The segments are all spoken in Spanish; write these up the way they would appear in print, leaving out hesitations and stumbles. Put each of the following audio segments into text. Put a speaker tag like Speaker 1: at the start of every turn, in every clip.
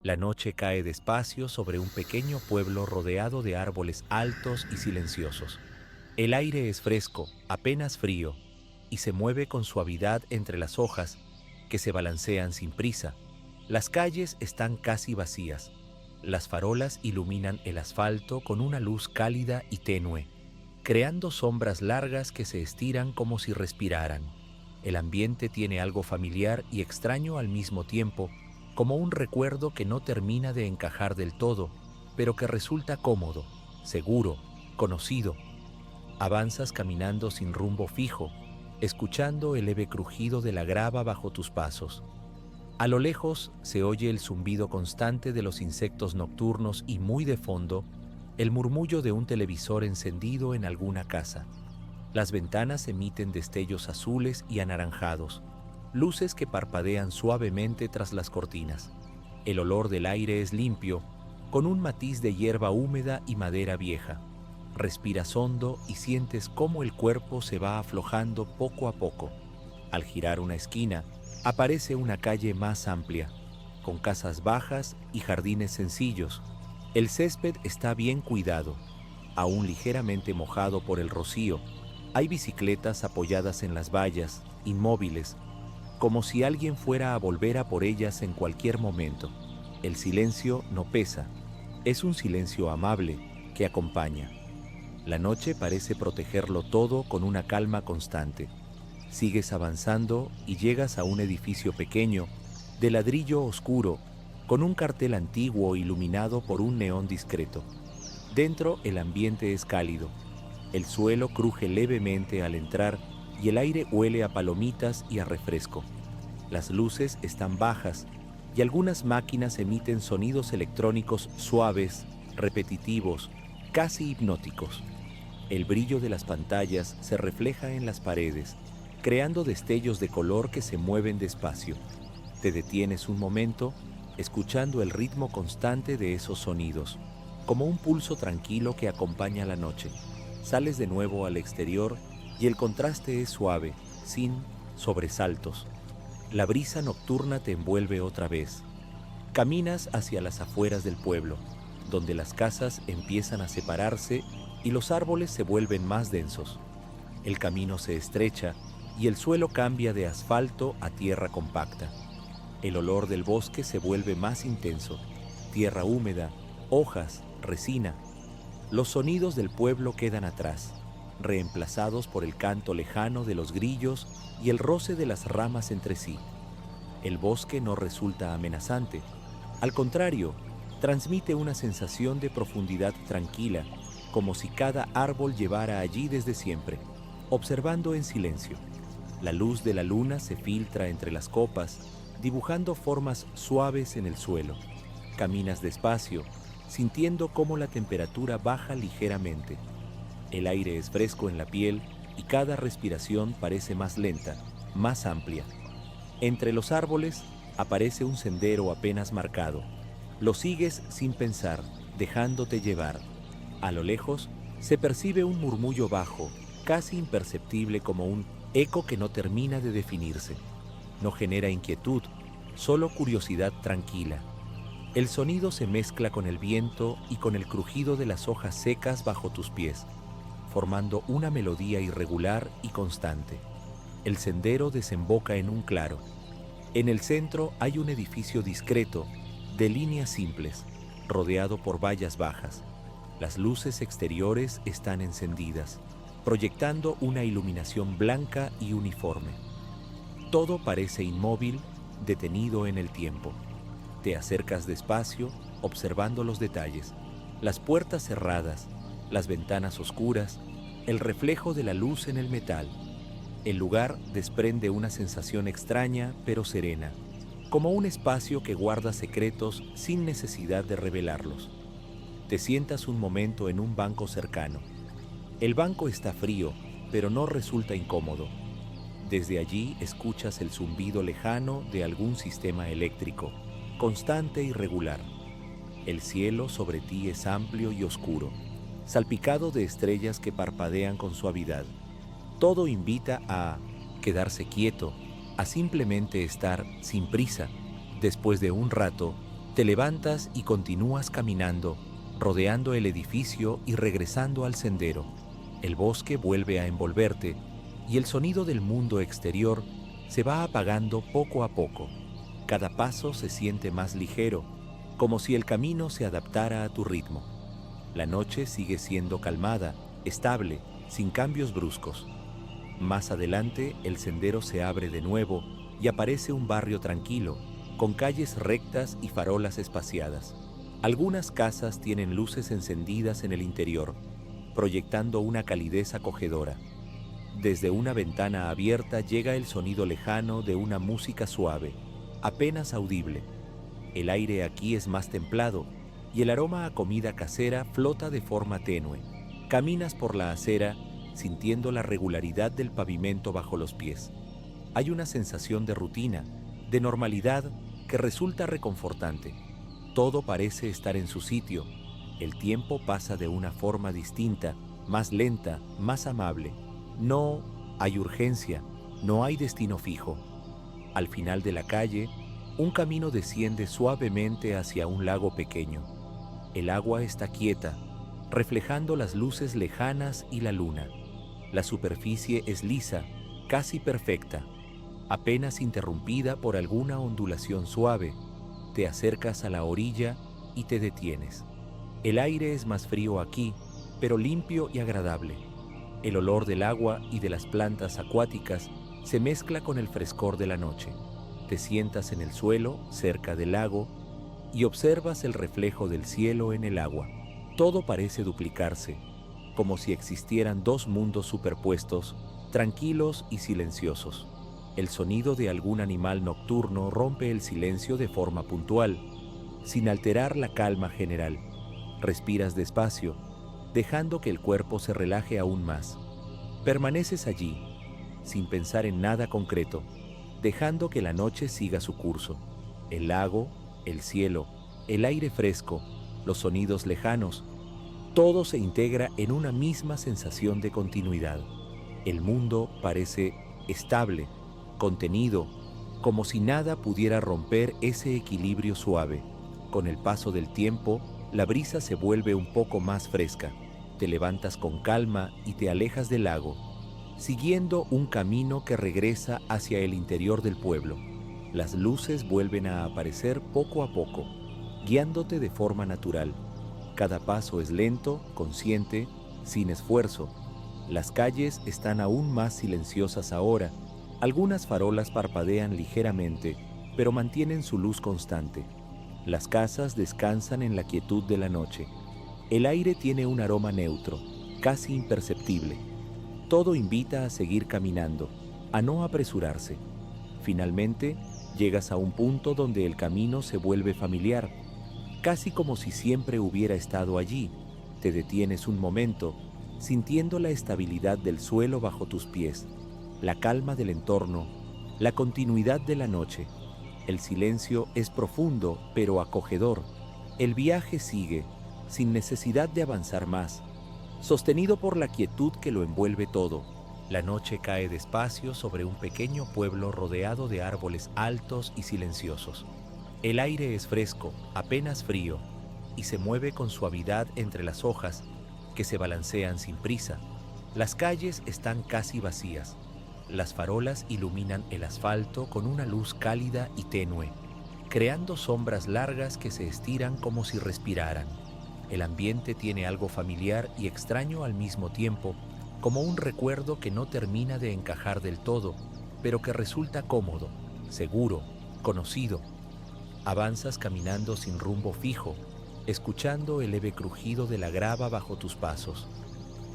Speaker 1: La noche cae despacio sobre un pequeño pueblo rodeado de árboles altos y silenciosos. El aire es fresco, apenas frío, y se mueve con suavidad entre las hojas que se balancean sin prisa. Las calles están casi vacías. Las farolas iluminan el asfalto con una luz cálida y tenue, creando sombras largas que se estiran como si respiraran. El ambiente tiene algo familiar y extraño al mismo tiempo, como un recuerdo que no termina de encajar del todo, pero que resulta cómodo, seguro, conocido. Avanzas caminando sin rumbo fijo, escuchando el leve crujido de la grava bajo tus pasos. A lo lejos se oye el zumbido constante de los insectos nocturnos y muy de fondo, el murmullo de un televisor encendido en alguna casa. Las ventanas emiten destellos azules y anaranjados, luces que parpadean suavemente tras las cortinas. El olor del aire es limpio, con un matiz de hierba húmeda y madera vieja. Respiras hondo y sientes cómo el cuerpo se va aflojando poco a poco. Al girar una esquina, aparece una calle más amplia, con casas bajas y jardines sencillos. El césped está bien cuidado, aún ligeramente mojado por el rocío. Hay bicicletas apoyadas en las vallas, inmóviles, como si alguien fuera a volver a por ellas en cualquier momento. El silencio no pesa, es un silencio amable que acompaña. La noche parece protegerlo todo con una calma constante. Sigues avanzando y llegas a un edificio pequeño, de ladrillo oscuro, con un cartel antiguo iluminado por un neón discreto. Dentro el ambiente es cálido. El suelo cruje levemente al entrar y el aire huele a palomitas y a refresco. Las luces están bajas y algunas máquinas emiten sonidos electrónicos suaves, repetitivos, casi hipnóticos. El brillo de las pantallas se refleja en las paredes, creando destellos de color que se mueven despacio. Te detienes un momento, escuchando el ritmo constante de esos sonidos, como un pulso tranquilo que acompaña la noche. Sales de nuevo al exterior y el contraste es suave, sin sobresaltos. La brisa nocturna te envuelve otra vez. Caminas hacia las afueras del pueblo, donde las casas empiezan a separarse y los árboles se vuelven más densos. El camino se estrecha y el suelo cambia de asfalto a tierra compacta. El olor del bosque se vuelve más intenso, tierra húmeda, hojas, resina. Los sonidos del pueblo quedan atrás, reemplazados por el canto lejano de los grillos y el roce de las ramas entre sí. El bosque no resulta amenazante, al contrario, transmite una sensación de profundidad tranquila, como si cada árbol llevara allí desde siempre, observando en silencio. La luz de la luna se filtra entre las copas, dibujando formas suaves en el suelo. Caminas despacio, sintiendo cómo la temperatura baja ligeramente. El aire es fresco en la piel y cada respiración parece más lenta, más amplia. Entre los árboles aparece un sendero apenas marcado. Lo sigues sin pensar, dejándote llevar. A lo lejos se percibe un murmullo bajo, casi imperceptible como un eco que no termina de definirse. No genera inquietud, solo curiosidad tranquila. El sonido se mezcla con el viento y con el crujido de las hojas secas bajo tus pies, formando una melodía irregular y constante. El sendero desemboca en un claro. En el centro hay un edificio discreto, de líneas simples, rodeado por vallas bajas. Las luces exteriores están encendidas, proyectando una iluminación blanca y uniforme. Todo parece inmóvil, detenido en el tiempo. Te acercas despacio, observando los detalles. Las puertas cerradas, las ventanas oscuras, el reflejo de la luz en el metal. El lugar desprende una sensación extraña pero serena, como un espacio que guarda secretos sin necesidad de revelarlos. Te sientas un momento en un banco cercano. El banco está frío, pero no resulta incómodo. Desde allí escuchas el zumbido lejano de algún sistema eléctrico, constante y regular. El cielo sobre ti es amplio y oscuro, salpicado de estrellas que parpadean con suavidad. Todo invita a quedarse quieto, a simplemente estar sin prisa. Después de un rato, Te levantas y continúas caminando, rodeando el edificio y regresando al sendero. El bosque vuelve a envolverte y el sonido del mundo exterior se va apagando poco a poco. Cada paso se siente más ligero, como si el camino se adaptara a tu ritmo. La noche sigue siendo calmada, estable, sin cambios bruscos. Más adelante, el sendero se abre de nuevo y aparece un barrio tranquilo, con calles rectas y farolas espaciadas. Algunas casas tienen luces encendidas en el interior, proyectando una calidez acogedora. Desde una ventana abierta llega el sonido lejano de una música suave, apenas audible. El aire aquí es más templado y el aroma a comida casera flota de forma tenue. Caminas por la acera sintiendo la regularidad del pavimento bajo los pies. Hay una sensación de rutina, de normalidad que resulta reconfortante. Todo parece estar en su sitio. El tiempo pasa de una forma distinta, más lenta, más amable. No hay urgencia, no hay destino fijo. Al final de la calle, un camino desciende suavemente hacia un lago pequeño. El agua está quieta, reflejando las luces lejanas y la luna. La superficie es lisa, casi perfecta, apenas interrumpida por alguna ondulación suave. Te acercas a la orilla y te detienes. El aire es más frío aquí, pero limpio y agradable. El olor del agua y de las plantas acuáticas se mezcla con el frescor de la noche. Te sientas en el suelo, cerca del lago, y observas el reflejo del cielo en el agua. Todo parece duplicarse, como si existieran dos mundos superpuestos, tranquilos y silenciosos. El sonido de algún animal nocturno rompe el silencio de forma puntual, sin alterar la calma general. Respiras despacio, dejando que el cuerpo se relaje aún más. Permaneces allí, sin pensar en nada concreto, dejando que la noche siga su curso. El lago, el cielo, el aire fresco, los sonidos lejanos, todo se integra en una misma sensación de continuidad. El mundo parece estable, contenido, como si nada pudiera romper ese equilibrio suave. Con el paso del tiempo, la brisa se vuelve un poco más fresca. Te levantas con calma y te alejas del lago, siguiendo un camino que regresa hacia el interior del pueblo. Las luces vuelven a aparecer poco a poco, guiándote de forma natural. Cada paso es lento, consciente, sin esfuerzo. Las calles están aún más silenciosas ahora. Algunas farolas parpadean ligeramente, pero mantienen su luz constante. Las casas descansan en la quietud de la noche. El aire tiene un aroma neutro, casi imperceptible. Todo invita a seguir caminando, a no apresurarse. Finalmente, llegas a un punto donde el camino se vuelve familiar, casi como si siempre hubiera estado allí. Te detienes un momento, sintiendo la estabilidad del suelo bajo tus pies, la calma del entorno, la continuidad de la noche. El silencio es profundo, pero acogedor. El viaje sigue, sin necesidad de avanzar más, sostenido por la quietud que lo envuelve todo. La noche cae despacio sobre un pequeño pueblo rodeado de árboles altos y silenciosos. El aire es fresco, apenas frío, y se mueve con suavidad entre las hojas que se balancean sin prisa. Las calles están casi vacías. Las farolas iluminan el asfalto con una luz cálida y tenue, creando sombras largas que se estiran como si respiraran. El ambiente tiene algo familiar y extraño al mismo tiempo, como un recuerdo que no termina de encajar del todo, pero que resulta cómodo, seguro, conocido. Avanzas caminando sin rumbo fijo, escuchando el leve crujido de la grava bajo tus pasos.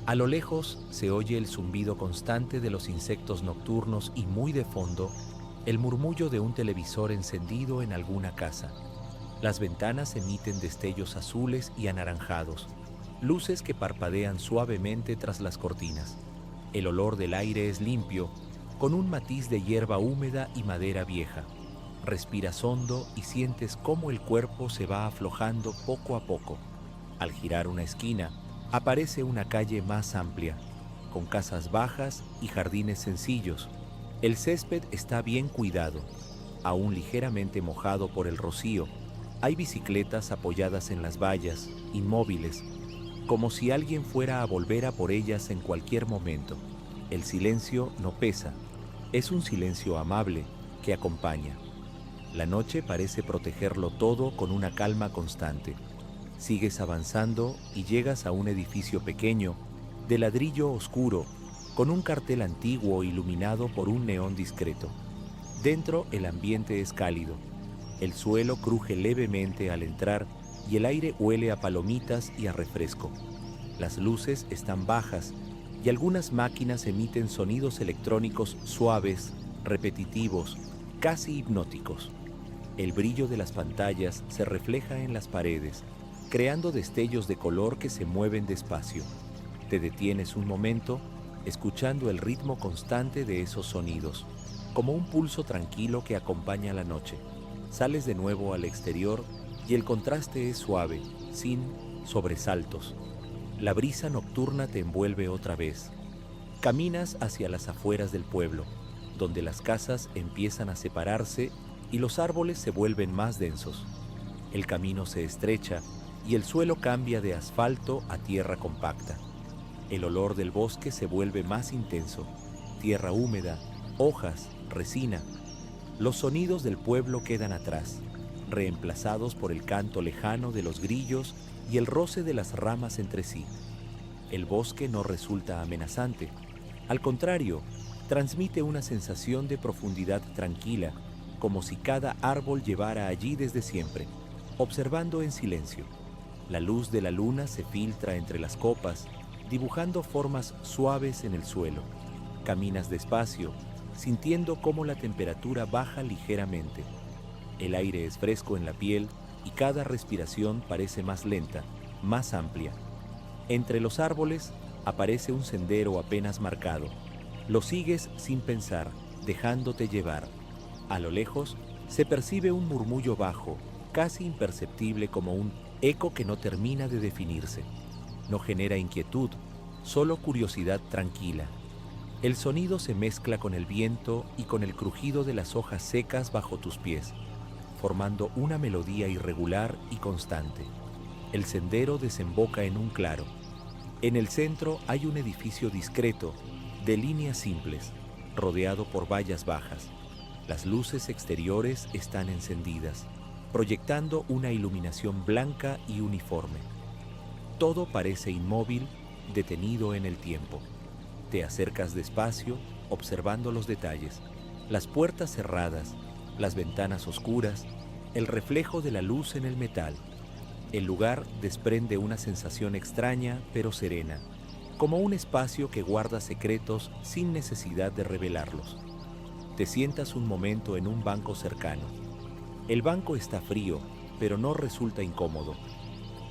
Speaker 1: A lo lejos se oye el zumbido constante de los insectos nocturnos y muy de fondo, el murmullo de un televisor encendido en alguna casa. Las ventanas emiten destellos azules y anaranjados, luces que parpadean suavemente tras las cortinas. El olor del aire es limpio, con un matiz de hierba húmeda y madera vieja. Respiras hondo y sientes cómo el cuerpo se va aflojando poco a poco. Al girar una esquina, aparece una calle más amplia, con casas bajas y jardines sencillos. El césped está bien cuidado, aún ligeramente mojado por el rocío, Hay bicicletas apoyadas en las vallas, inmóviles, como si alguien fuera a volver a por ellas en cualquier momento. El silencio no pesa, es un silencio amable que acompaña. La noche parece protegerlo todo con una calma constante. Sigues avanzando y llegas a un edificio pequeño, de ladrillo oscuro, con un cartel antiguo iluminado por un neón discreto. Dentro el ambiente es cálido. El suelo cruje levemente al entrar y el aire huele a palomitas y a refresco. Las luces están bajas y algunas máquinas emiten sonidos electrónicos suaves, repetitivos, casi hipnóticos. El brillo de las pantallas se refleja en las paredes, creando destellos de color que se mueven despacio. Te detienes un momento, escuchando el ritmo constante de esos sonidos, como un pulso tranquilo que acompaña la noche. Sales de nuevo al exterior y el contraste es suave, sin sobresaltos. La brisa nocturna te envuelve otra vez. Caminas hacia las afueras del pueblo, donde las casas empiezan a separarse y los árboles se vuelven más densos. El camino se estrecha y el suelo cambia de asfalto a tierra compacta. El olor del bosque se vuelve más intenso, tierra húmeda, hojas, resina. Los sonidos del pueblo quedan atrás, reemplazados por el canto lejano de los grillos y el roce de las ramas entre sí. El bosque no resulta amenazante. Al contrario, transmite una sensación de profundidad tranquila, como si cada árbol llevara allí desde siempre, observando en silencio. La luz de la luna se filtra entre las copas, dibujando formas suaves en el suelo. Caminas despacio, sintiendo cómo la temperatura baja ligeramente. El aire es fresco en la piel y cada respiración parece más lenta, más amplia. Entre los árboles aparece un sendero apenas marcado. Lo sigues sin pensar, dejándote llevar. A lo lejos se percibe un murmullo bajo, casi imperceptible, como un eco que no termina de definirse. No genera inquietud, solo curiosidad tranquila. El sonido se mezcla con el viento y con el crujido de las hojas secas bajo tus pies, formando una melodía irregular y constante. El sendero desemboca en un claro. En el centro hay un edificio discreto, de líneas simples, rodeado por vallas bajas. Las luces exteriores están encendidas, proyectando una iluminación blanca y uniforme. Todo parece inmóvil, detenido en el tiempo. Te acercas despacio, observando los detalles, las puertas cerradas, las ventanas oscuras, el reflejo de la luz en el metal. El lugar desprende una sensación extraña pero serena, como un espacio que guarda secretos sin necesidad de revelarlos. Te sientas un momento en un banco cercano. El banco está frío, pero no resulta incómodo.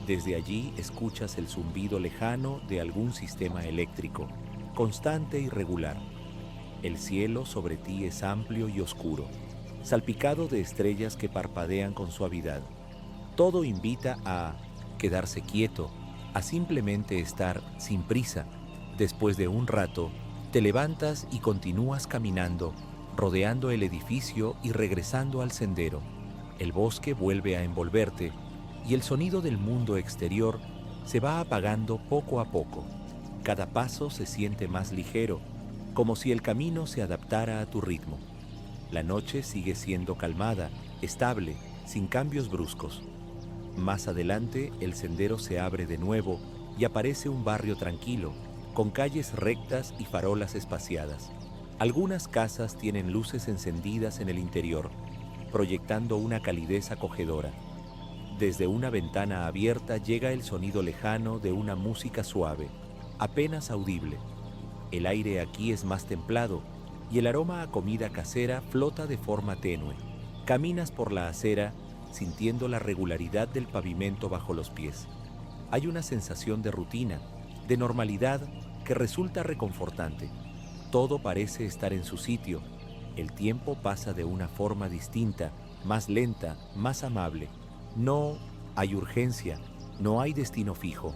Speaker 1: Desde allí escuchas el zumbido lejano de algún sistema eléctrico, constante y regular. El cielo sobre ti es amplio y oscuro, salpicado de estrellas que parpadean con suavidad. Todo invita a quedarse quieto, a simplemente estar sin prisa. Después de un rato, te levantas y continúas caminando, rodeando el edificio y regresando al sendero. El bosque vuelve a envolverte y el sonido del mundo exterior se va apagando poco a poco. Cada paso se siente más ligero, como si el camino se adaptara a tu ritmo. La noche sigue siendo calmada, estable, sin cambios bruscos. Más adelante, el sendero se abre de nuevo y aparece un barrio tranquilo, con calles rectas y farolas espaciadas. Algunas casas tienen luces encendidas en el interior, proyectando una calidez acogedora. Desde una ventana abierta llega el sonido lejano de una música suave, apenas audible. El aire aquí es más templado y el aroma a comida casera flota de forma tenue. Caminas por la acera sintiendo la regularidad del pavimento bajo los pies. Hay una sensación de rutina, de normalidad que resulta reconfortante. Todo parece estar en su sitio. El tiempo pasa de una forma distinta, más lenta, más amable. No hay urgencia, no hay destino fijo.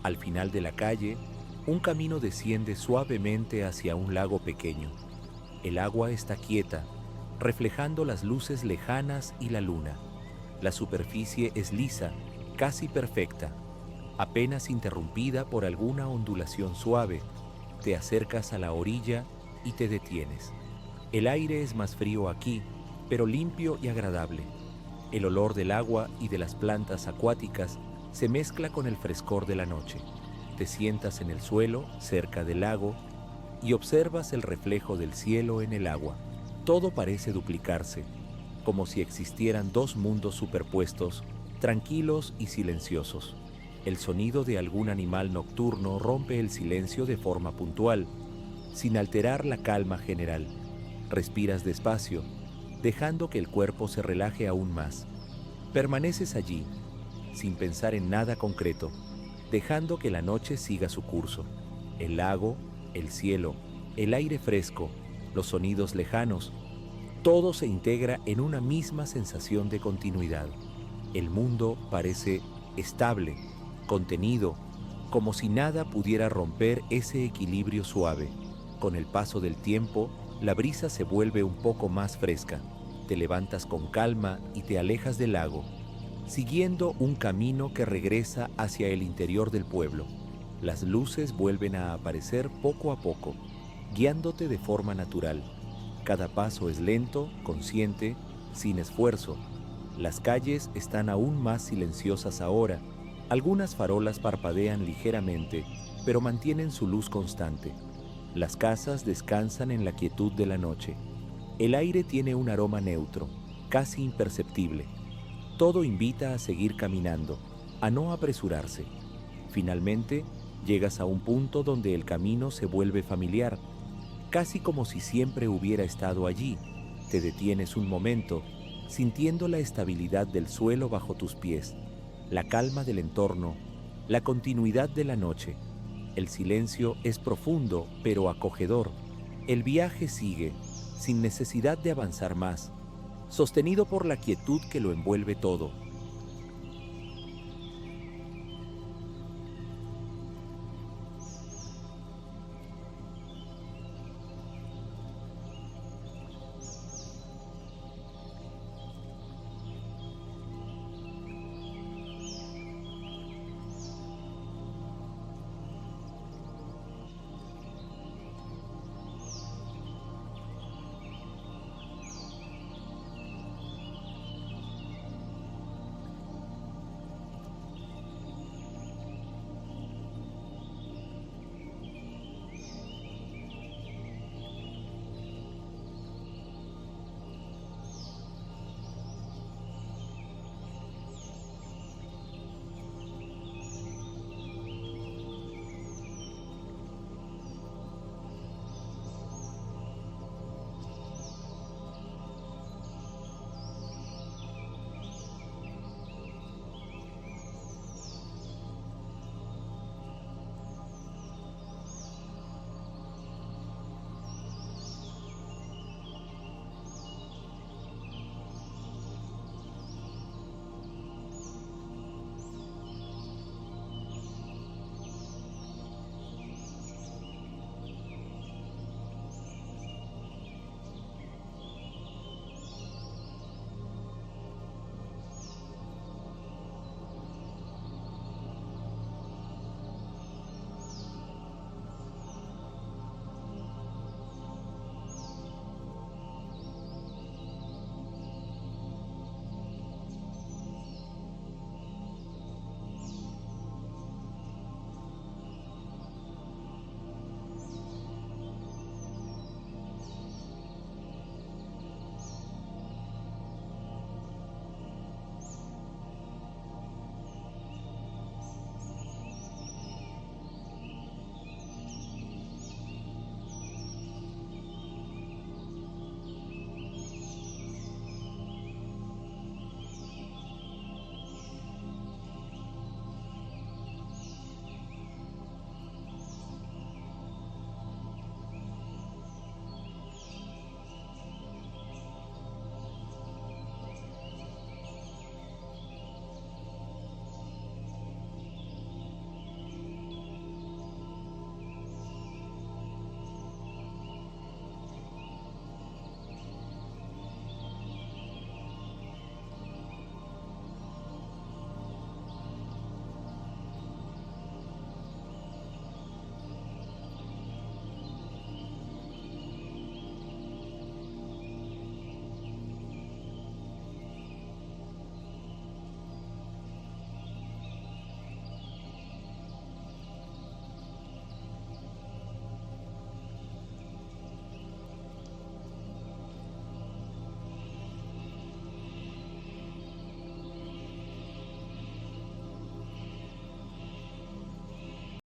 Speaker 1: Al final de la calle, un camino desciende suavemente hacia un lago pequeño. El agua está quieta, reflejando las luces lejanas y la luna. La superficie es lisa, casi perfecta, apenas interrumpida por alguna ondulación suave. Te acercas a la orilla y te detienes. El aire es más frío aquí, pero limpio y agradable. El olor del agua y de las plantas acuáticas se mezcla con el frescor de la noche. Te sientas en el suelo, cerca del lago, y observas el reflejo del cielo en el agua. Todo parece duplicarse, como si existieran dos mundos superpuestos, tranquilos y silenciosos. El sonido de algún animal nocturno rompe el silencio de forma puntual, sin alterar la calma general. Respiras despacio, dejando que el cuerpo se relaje aún más. Permaneces allí, sin pensar en nada concreto, dejando que la noche siga su curso. El lago, el cielo, el aire fresco, los sonidos lejanos, todo se integra en una misma sensación de continuidad. El mundo parece estable, contenido, como si nada pudiera romper ese equilibrio suave. Con el paso del tiempo, la brisa se vuelve un poco más fresca. Te levantas con calma y te alejas del lago, siguiendo un camino que regresa hacia el interior del pueblo. Las luces vuelven a aparecer poco a poco, guiándote de forma natural. Cada paso es lento, consciente, sin esfuerzo. Las calles están aún más silenciosas ahora. Algunas farolas parpadean ligeramente, pero mantienen su luz constante. Las casas descansan en la quietud de la noche. El aire tiene un aroma neutro, casi imperceptible. Todo invita a seguir caminando, a no apresurarse. Finalmente, llegas a un punto donde el camino se vuelve familiar, casi como si siempre hubiera estado allí. Te detienes un momento, sintiendo la estabilidad del suelo bajo tus pies, la calma del entorno, la continuidad de la noche. El silencio es profundo, pero acogedor. El viaje sigue, sin necesidad de avanzar más, sostenido por la quietud que lo envuelve todo.